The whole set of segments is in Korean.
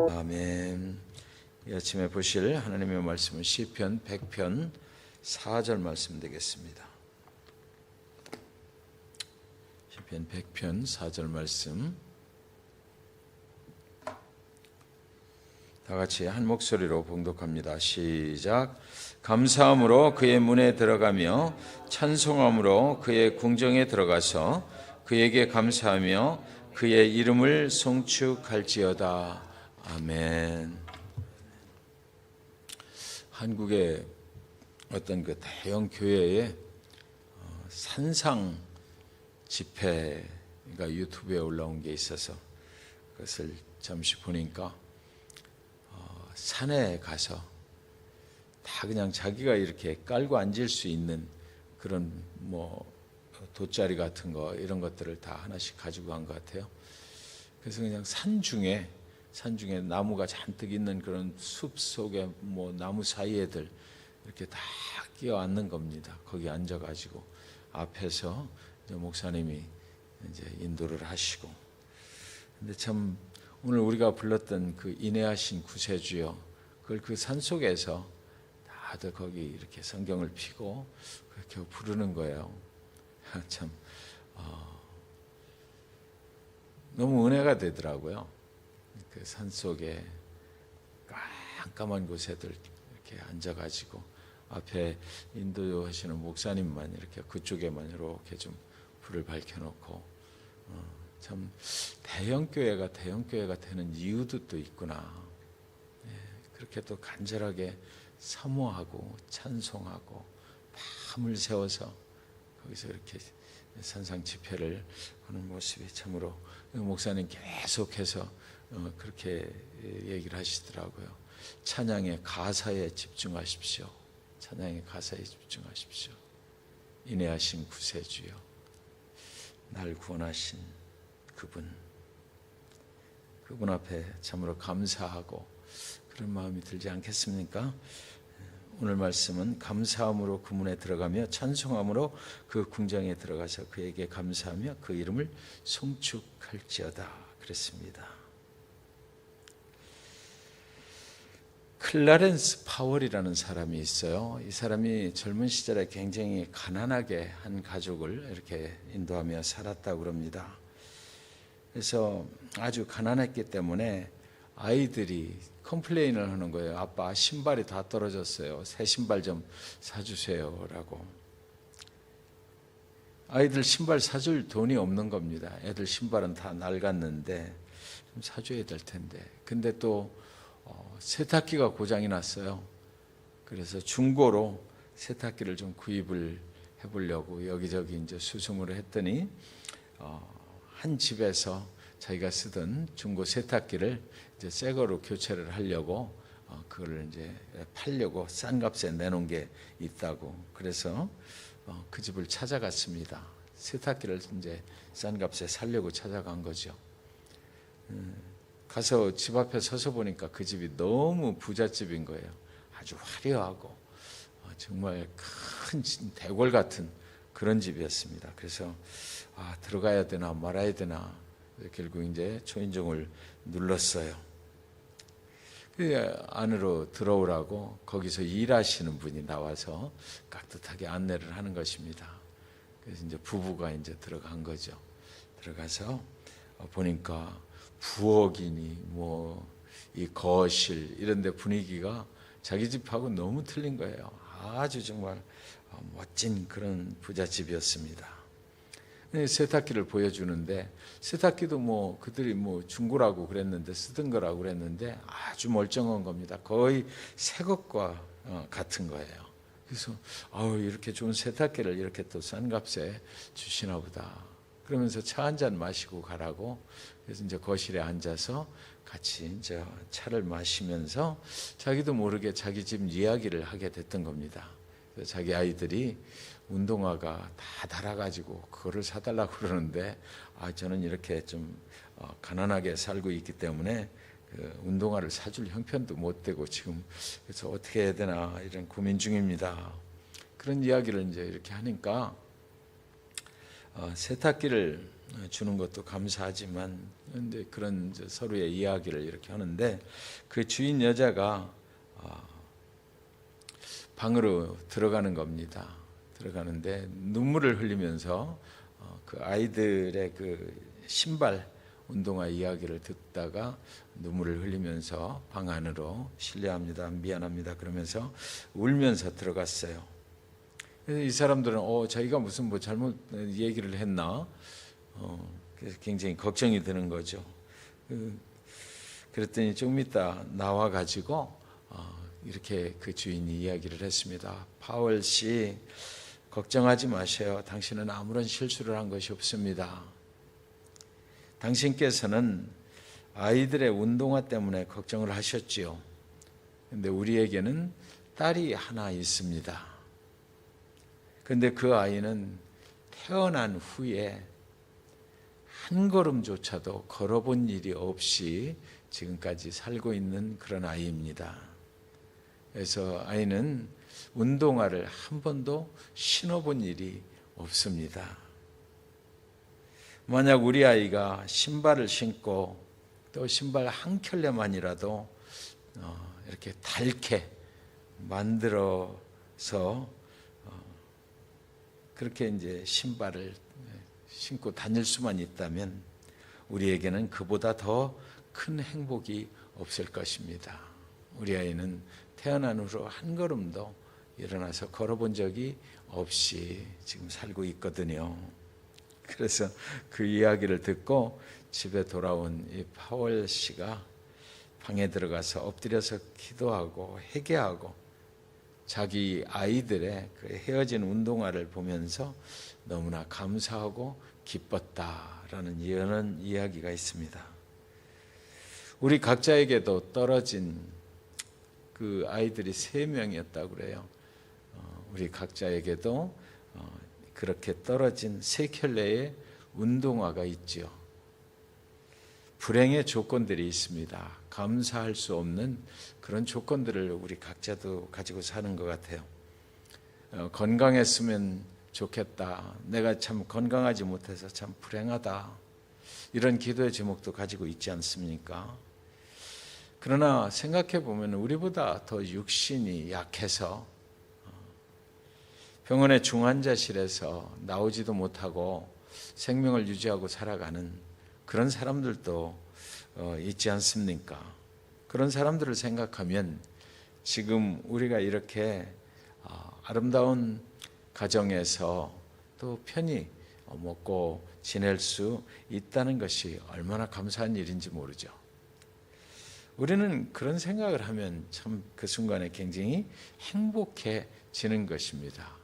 아멘. 이 아침에 보실 하나님의 말씀은 시편 100편 4절 말씀 되겠습니다. 시편 100편 4절 말씀 다 같이 한 목소리로 봉독합니다. 시작. 감사함으로 그의 문에 들어가며 찬송함으로 그의 궁정에 들어가서 그에게 감사하며 그의 이름을 송축할지어다. 아멘. 한국의 어떤 그 대형 교회에 산상 집회가 유튜브에 올라온 게 있어서 그것을 잠시 보니까 산에 가서 다 그냥 자기가 이렇게 깔고 앉을 수 있는 그런 돗자리 같은 거 이런 것들을 다 하나씩 가지고 간 것 같아요. 그래서 그냥 산 중에 나무가 잔뜩 있는 그런 숲 속에 나무 사이에들 이렇게 다 끼어 앉는 겁니다. 거기 앉아가지고 앞에서 이제 목사님이 이제 인도를 하시고. 근데 참 오늘 우리가 불렀던 그 인내하신 구세주여, 그걸 그 산 속에서 다들 거기 이렇게 성경을 펴고 그렇게 부르는 거예요. 참 너무 은혜가 되더라고요. 그 산 속에 깜깜한 곳에들 이렇게 앉아가지고 앞에 인도하시는 목사님만 이렇게 그쪽에만 이렇게 좀 불을 밝혀놓고 참 대형 교회가 되는 이유도 또 있구나. 그렇게 또 간절하게 사모하고 찬송하고 밤을 새워서 거기서 이렇게 산상 집회를 하는 모습이 참으로 목사님 계속해서 그렇게 얘기를 하시더라고요. 찬양의 가사에 집중하십시오. 찬양의 가사에 집중하십시오. 인내하신 구세주여, 날 구원하신 그분 앞에 참으로 감사하고 그런 마음이 들지 않겠습니까? 오늘 말씀은 감사함으로 그 문에 들어가며 찬송함으로 그 궁정에 들어가서 그에게 감사하며 그 이름을 송축할지어다 그랬습니다. 클라렌스 파월이라는 사람이 있어요. 이 사람이 젊은 시절에 굉장히 가난하게 한 가족을 이렇게 인도하며 살았다고 그럽니다. 그래서 아주 가난했기 때문에 아이들이 컴플레인을 하는 거예요. 아빠, 신발이 다 떨어졌어요. 새 신발 좀 사주세요 라고. 아이들 신발 사줄 돈이 없는 겁니다. 애들 신발은 다 낡았는데 좀 사줘야 될 텐데. 근데 또 세탁기가 고장이 났어요. 그래서 중고로 세탁기를 좀 구입을 해보려고 여기저기 이제 수소문을 했더니 한 집에서 자기가 쓰던 중고 세탁기를 이제 새 거로 교체를 하려고 그걸 이제 팔려고 싼 값에 내놓은 게 있다고. 그래서 그 집을 찾아갔습니다. 세탁기를 이제 싼 값에 살려고 찾아간 거죠. 가서 집 앞에 서서 보니까 그 집이 너무 부잣집인 거예요. 아주 화려하고 정말 큰 대궐 같은 그런 집이었습니다. 그래서 들어가야 되나 말아야 되나 결국 이제 초인종을 눌렀어요. 그 안으로 들어오라고 거기서 일하시는 분이 나와서 깍듯하게 안내를 하는 것입니다. 그래서 이제 부부가 이제 들어간 거죠. 들어가서 보니까 부엌이니 이 거실 이런 데 분위기가 자기 집하고 너무 틀린 거예요. 아주 정말 멋진 그런 부잣집이었습니다. 세탁기를 보여주는데 세탁기도 그들이 중고라고 그랬는데 쓰던 거라고 그랬는데 아주 멀쩡한 겁니다. 거의 새 것과 같은 거예요. 그래서 이렇게 좋은 세탁기를 이렇게 또 싼 값에 주시나 보다. 그러면서 차 한 잔 마시고 가라고. 그래서 이제 거실에 앉아서 같이 이제 차를 마시면서 자기도 모르게 자기 집 이야기를 하게 됐던 겁니다. 그래서 자기 아이들이 운동화가 다 닳아가지고 그거를 사달라고 그러는데 저는 이렇게 좀 가난하게 살고 있기 때문에 그 운동화를 사줄 형편도 못 되고 지금 그래서 어떻게 해야 되나 이런 고민 중입니다. 그런 이야기를 이제 이렇게 하니까 세탁기를 주는 것도 감사하지만 근데 그런 서로의 이야기를 이렇게 하는데 그 주인 여자가 방으로 들어가는 겁니다. 들어가는데 눈물을 흘리면서 그 아이들의 그 신발 운동화 이야기를 듣다가 눈물을 흘리면서 방 안으로 실례합니다, 미안합니다 그러면서 울면서 들어갔어요. 그래서 이 사람들은 자기가 무슨 뭐 잘못 얘기를 했나 그래서 굉장히 걱정이 드는 거죠. 그랬더니 좀 이따 나와 가지고 이렇게 그 주인이 이야기를 했습니다. 파월 씨, 걱정하지 마세요. 당신은 아무런 실수를 한 것이 없습니다. 당신께서는 아이들의 운동화 때문에 걱정을 하셨지요. 그런데 우리에게는 딸이 하나 있습니다. 그런데 그 아이는 태어난 후에 한 걸음조차도 걸어본 일이 없이 지금까지 살고 있는 그런 아이입니다. 그래서 아이는 운동화를 한 번도 신어본 일이 없습니다. 만약 우리 아이가 신발을 신고 또 신발 한 켤레만이라도 이렇게 닳게 만들어서 그렇게 이제 신발을 신고 다닐 수만 있다면 우리에게는 그보다 더 큰 행복이 없을 것입니다. 우리 아이는 태어난 후로 한 걸음도 일어나서 걸어본 적이 없이 지금 살고 있거든요. 그래서 그 이야기를 듣고 집에 돌아온 이 파월 씨가 방에 들어가서 엎드려서 기도하고 회개하고 자기 아이들의 그 헤어진 운동화를 보면서 너무나 감사하고 기뻤다라는 이런 이야기가 있습니다. 우리 각자에게도 떨어진 그 아이들이 3명이었다고 그래요. 우리 각자에게도 그렇게 떨어진 3켤레의 운동화가 있지요. 불행의 조건들이 있습니다. 감사할 수 없는 그런 조건들을 우리 각자도 가지고 사는 것 같아요. 건강했으면 좋겠다. 내가 참 건강하지 못해서 참 불행하다. 이런 기도의 제목도 가지고 있지 않습니까? 그러나 생각해 보면 우리보다 더 육신이 약해서 병원의 중환자실에서 나오지도 못하고 생명을 유지하고 살아가는 그런 사람들도 있지 않습니까? 그런 사람들을 생각하면 지금 우리가 이렇게 아름다운 가정에서 또 편히 먹고 지낼 수 있다는 것이 얼마나 감사한 일인지 모르죠. 우리는 그런 생각을 하면 참 그 순간에 굉장히 행복해지는 것입니다.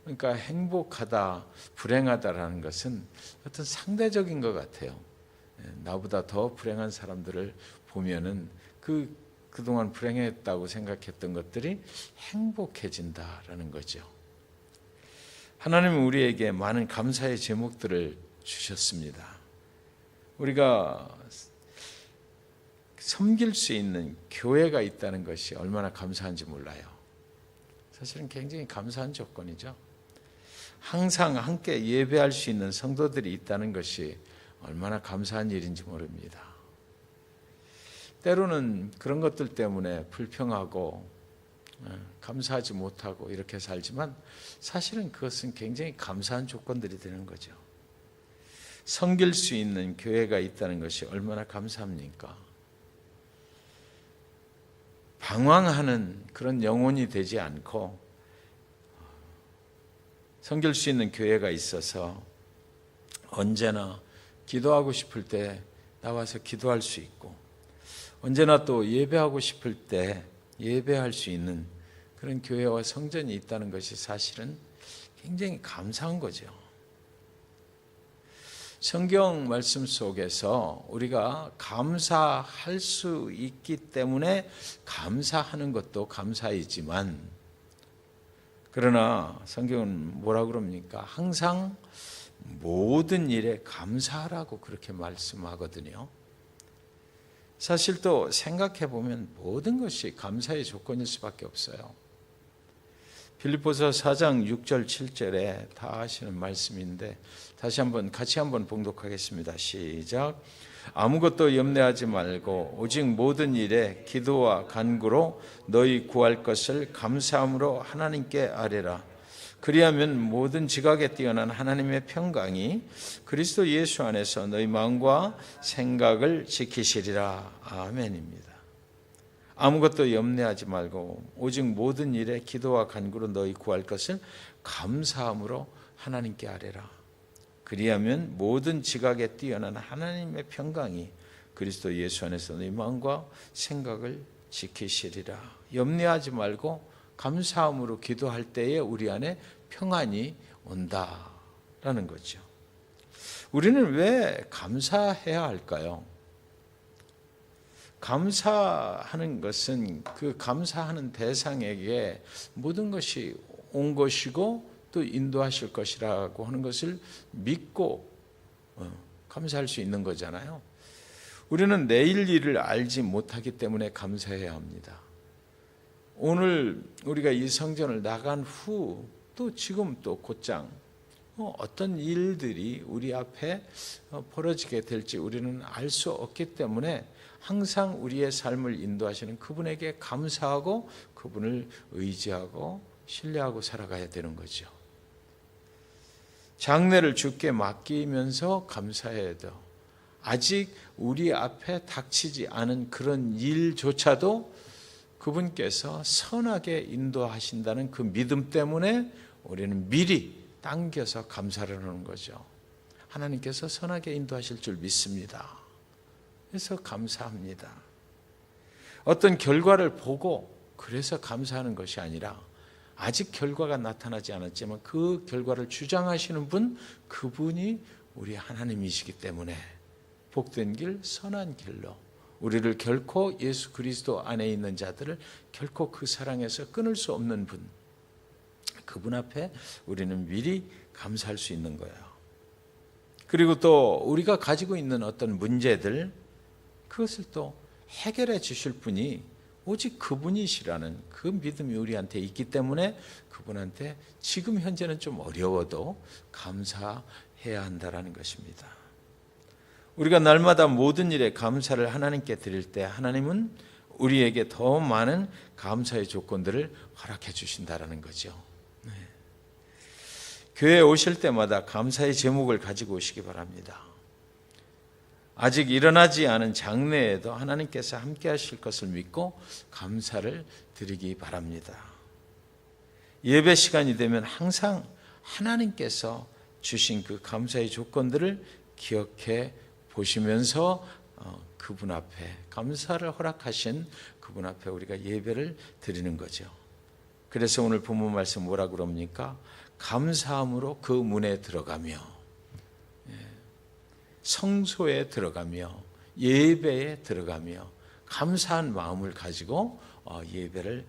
그러니까 행복하다, 불행하다라는 것은 어떤 상대적인 것 같아요. 나보다 더 불행한 사람들을 보면은 그동안 불행했다고 생각했던 것들이 행복해진다라는 거죠. 하나님은 우리에게 많은 감사의 제목들을 주셨습니다. 우리가 섬길 수 있는 교회가 있다는 것이 얼마나 감사한지 몰라요. 사실은 굉장히 감사한 조건이죠. 항상 함께 예배할 수 있는 성도들이 있다는 것이 얼마나 감사한 일인지 모릅니다. 때로는 그런 것들 때문에 불평하고 감사하지 못하고 이렇게 살지만 사실은 그것은 굉장히 감사한 조건들이 되는 거죠. 섬길 수 있는 교회가 있다는 것이 얼마나 감사합니까? 방황하는 그런 영혼이 되지 않고 섬길 수 있는 교회가 있어서 언제나 기도하고 싶을 때 나와서 기도할 수 있고 언제나 또 예배하고 싶을 때 예배할 수 있는 그런 교회와 성전이 있다는 것이 사실은 굉장히 감사한 거죠. 성경 말씀 속에서 우리가 감사할 수 있기 때문에 감사하는 것도 감사이지만 그러나 성경은 뭐라 그럽니까? 항상 모든 일에 감사하라고 그렇게 말씀하거든요. 사실 또 생각해 보면 모든 것이 감사의 조건일 수밖에 없어요. 빌립보서 4장 6절 7절에 다 아시는 말씀인데 같이 한번 봉독하겠습니다. 시작. 아무것도 염려하지 말고 오직 모든 일에 기도와 간구로 너희 구할 것을 감사함으로 하나님께 아뢰라. 그리하면 모든 지각에 뛰어난 하나님의 평강이 그리스도 예수 안에서 너희 마음과 생각을 지키시리라. 아멘입니다. 아무것도 염려하지 말고 오직 모든 일에 기도와 간구로 너희 구할 것을 감사함으로 하나님께 아뢰라. 그리하면 모든 지각에 뛰어난 하나님의 평강이 그리스도 예수 안에서 너희 마음과 생각을 지키시리라. 염려하지 말고 감사함으로 기도할 때에 우리 안에 평안이 온다라는 거죠. 우리는 왜 감사해야 할까요? 감사하는 것은 그 감사하는 대상에게 모든 것이 온 것이고 또 인도하실 것이라고 하는 것을 믿고 감사할 수 있는 거잖아요. 우리는 내일 일을 알지 못하기 때문에 감사해야 합니다. 오늘 우리가 이 성전을 나간 후 또 지금 또 곧장 어떤 일들이 우리 앞에 벌어지게 될지 우리는 알 수 없기 때문에 항상 우리의 삶을 인도하시는 그분에게 감사하고 그분을 의지하고 신뢰하고 살아가야 되는 거죠. 장래를 주께 맡기면서 감사해야 돼요. 아직 우리 앞에 닥치지 않은 그런 일조차도 그분께서 선하게 인도하신다는 그 믿음 때문에 우리는 미리 당겨서 감사를 하는 거죠. 하나님께서 선하게 인도하실 줄 믿습니다. 그래서 감사합니다. 어떤 결과를 보고 그래서 감사하는 것이 아니라 아직 결과가 나타나지 않았지만 그 결과를 주장하시는 분, 그분이 우리 하나님이시기 때문에 복된 길, 선한 길로 우리를 결코 예수 그리스도 안에 있는 자들을 결코 그 사랑에서 끊을 수 없는 분, 그분 앞에 우리는 미리 감사할 수 있는 거예요. 그리고 또 우리가 가지고 있는 어떤 문제들, 그것을 또 해결해 주실 분이 오직 그분이시라는 그 믿음이 우리한테 있기 때문에 그분한테 지금 현재는 좀 어려워도 감사해야 한다라는 것입니다. 우리가 날마다 모든 일에 감사를 하나님께 드릴 때 하나님은 우리에게 더 많은 감사의 조건들을 허락해 주신다라는 거죠. 네. 교회에 오실 때마다 감사의 제목을 가지고 오시기 바랍니다. 아직 일어나지 않은 장래에도 하나님께서 함께 하실 것을 믿고 감사를 드리기 바랍니다. 예배 시간이 되면 항상 하나님께서 주신 그 감사의 조건들을 기억해 보시면서 그분 앞에 감사를 허락하신 그분 앞에 우리가 예배를 드리는 거죠. 그래서 오늘 본문 말씀 뭐라 그럽니까? 감사함으로 그 문에 들어가며 성소에 들어가며 예배에 들어가며 감사한 마음을 가지고 예배를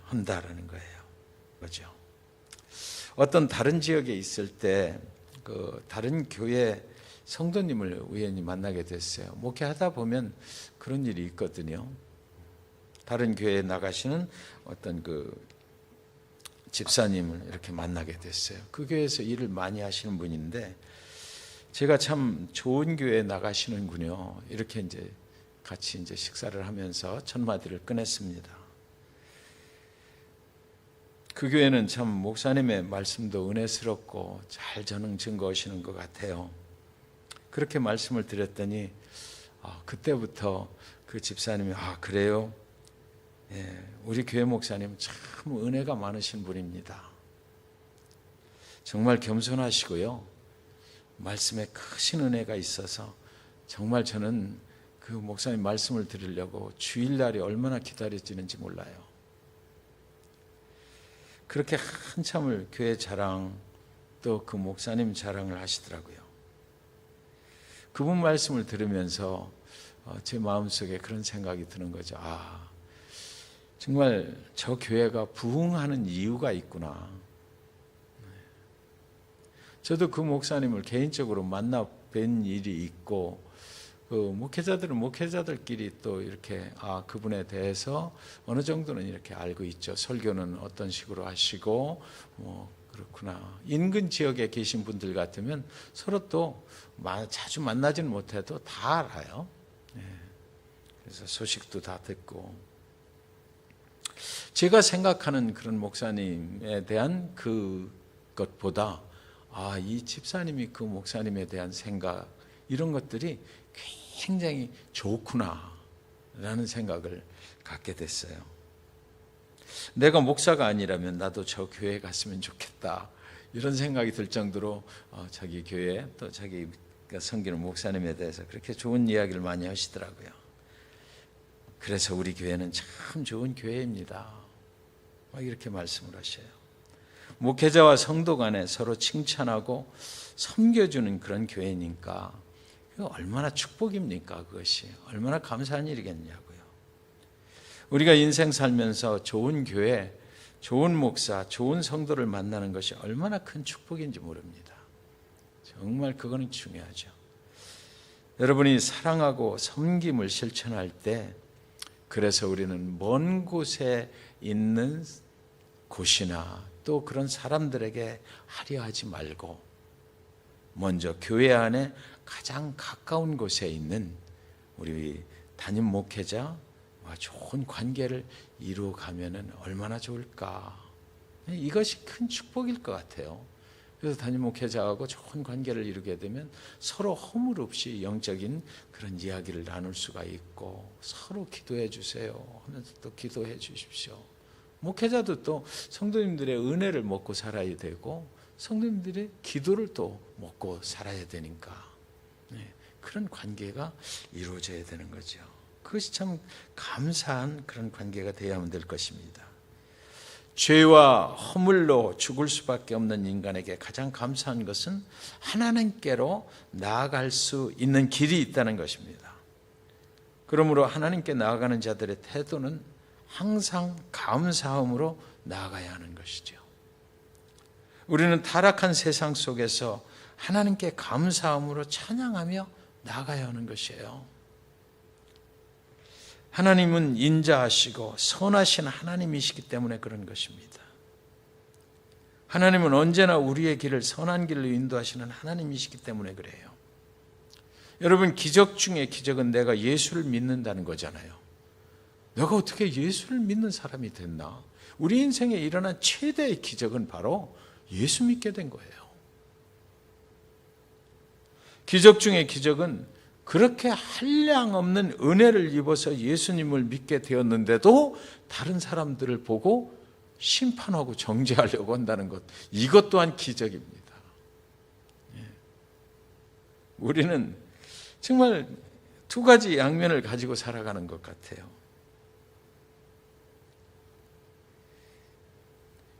한다라는 거예요. 그렇죠? 어떤 다른 지역에 있을 때 그 다른 교회 성도님을 우연히 만나게 됐어요. 목회하다 보면 그런 일이 있거든요. 다른 교회에 나가시는 어떤 그 집사님을 이렇게 만나게 됐어요. 그 교회에서 일을 많이 하시는 분인데 제가 참 좋은 교회에 나가시는군요. 이렇게 이제 같이 이제 식사를 하면서 첫마디를 꺼냈습니다. 그 교회는 참 목사님의 말씀도 은혜스럽고 잘 전응 증거하시는 것 같아요. 그렇게 말씀을 드렸더니 그때부터 그 집사님이 그래요? 예, 우리 교회 목사님 참 은혜가 많으신 분입니다. 정말 겸손하시고요. 말씀에 크신 은혜가 있어서 정말 저는 그 목사님 말씀을 들으려고 주일날이 얼마나 기다려지는지 몰라요. 그렇게 한참을 교회 자랑 또 그 목사님 자랑을 하시더라고요. 그분 말씀을 들으면서 제 마음속에 그런 생각이 드는 거죠. 정말 저 교회가 부흥하는 이유가 있구나. 저도 그 목사님을 개인적으로 만나 뵌 일이 있고 그 목회자들은 목회자들끼리 또 이렇게 그분에 대해서 어느 정도는 이렇게 알고 있죠. 설교는 어떤 식으로 하시고 그렇구나. 인근 지역에 계신 분들 같으면 서로 또 자주 만나지는 못해도 다 알아요. 그래서 소식도 다 듣고. 제가 생각하는 그런 목사님에 대한 그것보다 이 집사님이 그 목사님에 대한 생각, 이런 것들이 굉장히 좋구나 라는 생각을 갖게 됐어요. 내가 목사가 아니라면 나도 저 교회에 갔으면 좋겠다, 이런 생각이 들 정도로 자기 교회 또 자기가 섬기는 목사님에 대해서 그렇게 좋은 이야기를 많이 하시더라고요. 그래서 우리 교회는 참 좋은 교회입니다, 막 이렇게 말씀을 하셔요. 목회자와 성도 간에 서로 칭찬하고 섬겨주는 그런 교회니까 얼마나 축복입니까? 그것이 얼마나 감사한 일이겠냐고요. 우리가 인생 살면서 좋은 교회, 좋은 목사, 좋은 성도를 만나는 것이 얼마나 큰 축복인지 모릅니다. 정말 그거는 중요하죠. 여러분이 사랑하고 섬김을 실천할 때, 그래서 우리는 먼 곳에 있는 곳이나 또 그런 사람들에게 하려 하지 말고 먼저 교회 안에 가장 가까운 곳에 있는 우리 담임 목회자와 좋은 관계를 이루어가면 얼마나 좋을까. 이것이 큰 축복일 것 같아요. 그래서 담임 목회자하고 좋은 관계를 이루게 되면 서로 허물 없이 영적인 그런 이야기를 나눌 수가 있고, 서로 기도해 주세요 하면서 또 기도해 주십시오. 목회자도 또 성도님들의 은혜를 먹고 살아야 되고 성도님들의 기도를 또 먹고 살아야 되니까 그런 관계가 이루어져야 되는 거죠. 그것이 참 감사한 그런 관계가 되어야만 될 것입니다. 죄와 허물로 죽을 수밖에 없는 인간에게 가장 감사한 것은 하나님께로 나아갈 수 있는 길이 있다는 것입니다. 그러므로 하나님께 나아가는 자들의 태도는 항상 감사함으로 나아가야 하는 것이죠. 우리는 타락한 세상 속에서 하나님께 감사함으로 찬양하며 나아가야 하는 것이에요. 하나님은 인자하시고 선하신 하나님이시기 때문에 그런 것입니다. 하나님은 언제나 우리의 길을 선한 길로 인도하시는 하나님이시기 때문에 그래요. 여러분, 기적 중에 기적은 내가 예수를 믿는다는 거잖아요. 내가 어떻게 예수를 믿는 사람이 됐나? 우리 인생에 일어난 최대의 기적은 바로 예수 믿게 된 거예요. 기적 중에 기적은 그렇게 한량없는 은혜를 입어서 예수님을 믿게 되었는데도 다른 사람들을 보고 심판하고 정죄하려고 한다는 것, 이것 또한 기적입니다. 우리는 정말 두 가지 양면을 가지고 살아가는 것 같아요.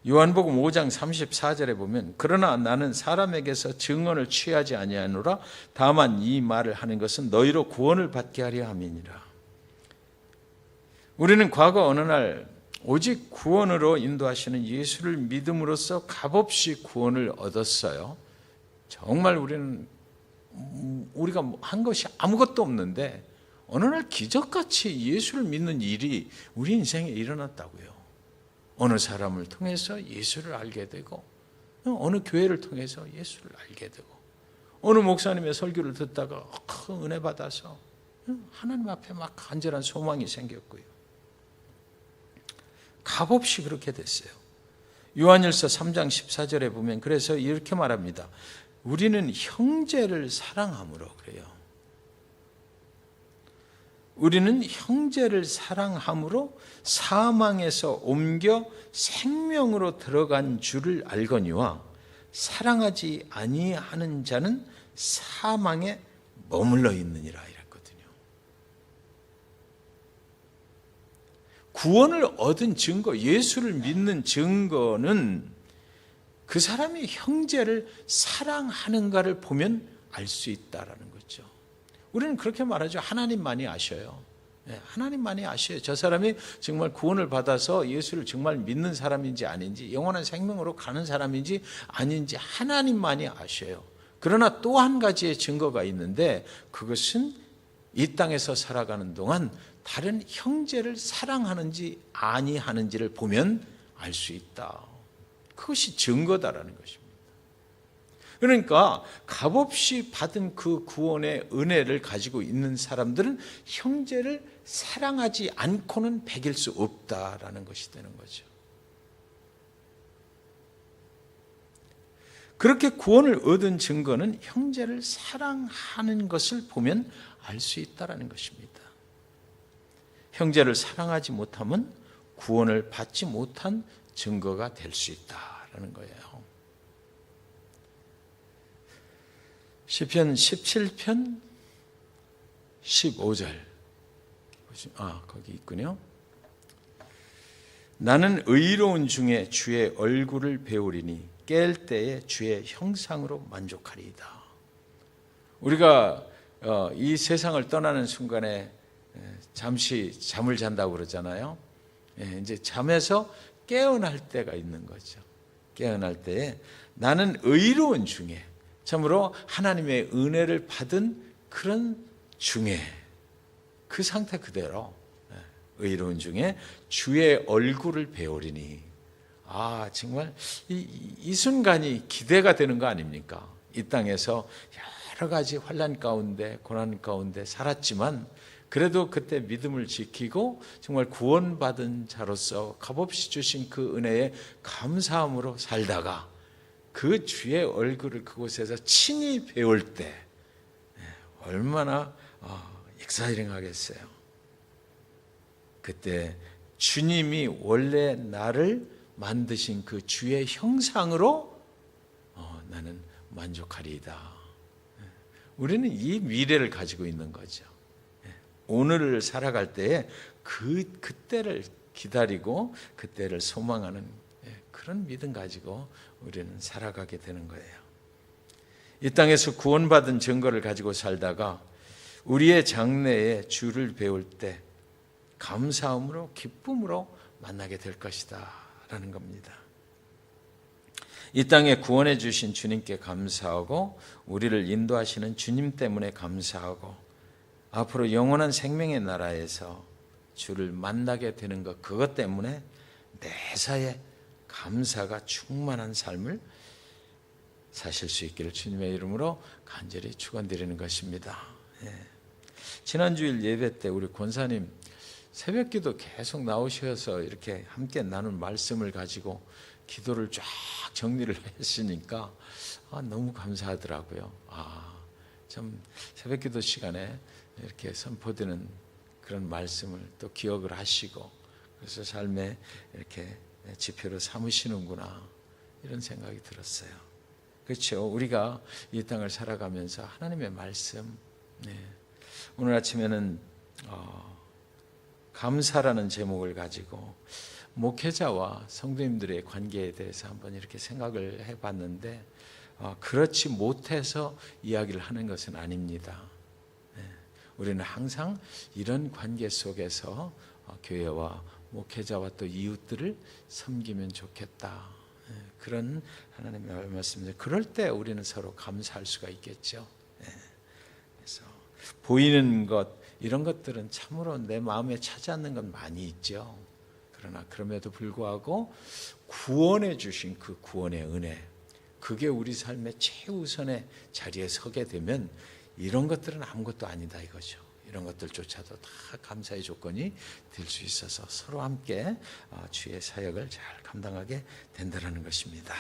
요한복음 5장 34절에 보면 그러나 나는 사람에게서 증언을 취하지 아니하노라 다만 이 말을 하는 것은 너희로 구원을 받게 하려 함이니라. 우리는 과거 어느 날 오직 구원으로 인도하시는 예수를 믿음으로써 값없이 구원을 얻었어요. 정말 우리가 한 것이 아무것도 없는데 어느 날 기적같이 예수를 믿는 일이 우리 인생에 일어났다고요. 어느 사람을 통해서 예수를 알게 되고, 어느 교회를 통해서 예수를 알게 되고, 어느 목사님의 설교를 듣다가 큰 은혜 받아서 하나님 앞에 막 간절한 소망이 생겼고요. 값없이 그렇게 됐어요. 요한일서 3장 14절에 보면 그래서 이렇게 말합니다. 우리는 형제를 사랑함으로 그래요. 우리는 형제를 사랑함으로 사망에서 옮겨 생명으로 들어간 줄을 알거니와 사랑하지 아니하는 자는 사망에 머물러 있느니라 이랬거든요. 구원을 얻은 증거, 예수를 믿는 증거는 그 사람이 형제를 사랑하는가를 보면 알 수 있다라는 거죠. 우리는 그렇게 말하죠. 하나님만이 아셔요. 하나님만이 아셔요. 저 사람이 정말 구원을 받아서 예수를 정말 믿는 사람인지 아닌지, 영원한 생명으로 가는 사람인지 아닌지 하나님만이 아셔요. 그러나 또 한 가지의 증거가 있는데 그것은 이 땅에서 살아가는 동안 다른 형제를 사랑하는지 아니하는지를 보면 알 수 있다. 그것이 증거다라는 것입니다. 그러니까 값없이 받은 그 구원의 은혜를 가지고 있는 사람들은 형제를 사랑하지 않고는 배길 수 없다라는 것이 되는 거죠. 그렇게 구원을 얻은 증거는 형제를 사랑하는 것을 보면 알 수 있다라는 것입니다. 형제를 사랑하지 못하면 구원을 받지 못한 증거가 될 수 있다라는 거예요. 시편 17편 15절 거기 있군요. 나는 의로운 중에 주의 얼굴을 배우리니 깰 때에 주의 형상으로 만족하리이다. 우리가 이 세상을 떠나는 순간에 잠시 잠을 잔다고 그러잖아요. 이제 잠에서 깨어날 때가 있는 거죠. 깨어날 때에 나는 의로운 중에, 참으로 하나님의 은혜를 받은 그런 중에, 그 상태 그대로 의로운 중에 주의 얼굴을 배우리니, 정말 이 순간이 기대가 되는 거 아닙니까? 이 땅에서 여러 가지 환난 가운데 고난 가운데 살았지만 그래도 그때 믿음을 지키고 정말 구원받은 자로서 값없이 주신 그 은혜에 감사함으로 살다가 그 주의 얼굴을 그곳에서 친히 배울 때 얼마나 익사이링 하겠어요. 그때 주님이 원래 나를 만드신 그 주의 형상으로 나는 만족하리이다. 우리는 이 미래를 가지고 있는 거죠. 오늘을 살아갈 때에 그때를 기다리고 그때를 소망하는 그런 믿음 가지고 우리는 살아가게 되는 거예요. 이 땅에서 구원받은 증거를 가지고 살다가 우리의 장래에 주를 배울 때 감사함으로 기쁨으로 만나게 될 것이다 라는 겁니다. 이 땅에 구원해 주신 주님께 감사하고 우리를 인도하시는 주님 때문에 감사하고 앞으로 영원한 생명의 나라에서 주를 만나게 되는 것, 그것 때문에 매사에 감사가 충만한 삶을 사실 수 있기를 주님의 이름으로 간절히 축원드리는 것입니다. 지난주일 예배 때 우리 권사님 새벽기도 계속 나오셔서 이렇게 함께 나눈 말씀을 가지고 기도를 쫙 정리를 했으니까 너무 감사하더라고요. 참 새벽기도 시간에 이렇게 선포되는 그런 말씀을 또 기억을 하시고 그래서 삶에 이렇게 지표로 삼으시는구나 이런 생각이 들었어요. 그렇죠. 우리가 이 땅을 살아가면서 하나님의 말씀, 오늘 아침에는 감사라는 제목을 가지고 목회자와 성도님들의 관계에 대해서 한번 이렇게 생각을 해봤는데 그렇지 못해서 이야기를 하는 것은 아닙니다. 우리는 항상 이런 관계 속에서 교회와 목회자와 또 이웃들을 섬기면 좋겠다. 그런 하나님의 말씀입니다. 그럴 때 우리는 서로 감사할 수가 있겠죠. 그래서 보이는 것 이런 것들은 참으로 내 마음에 차지하는 건 많이 있죠. 그러나 그럼에도 불구하고 구원해 주신 그 구원의 은혜, 그게 우리 삶의 최우선의 자리에 서게 되면 이런 것들은 아무것도 아니다 이거죠. 이런 것들조차도 다 감사의 조건이 될 수 있어서 서로 함께 주의 사역을 잘 감당하게 된다는 것입니다.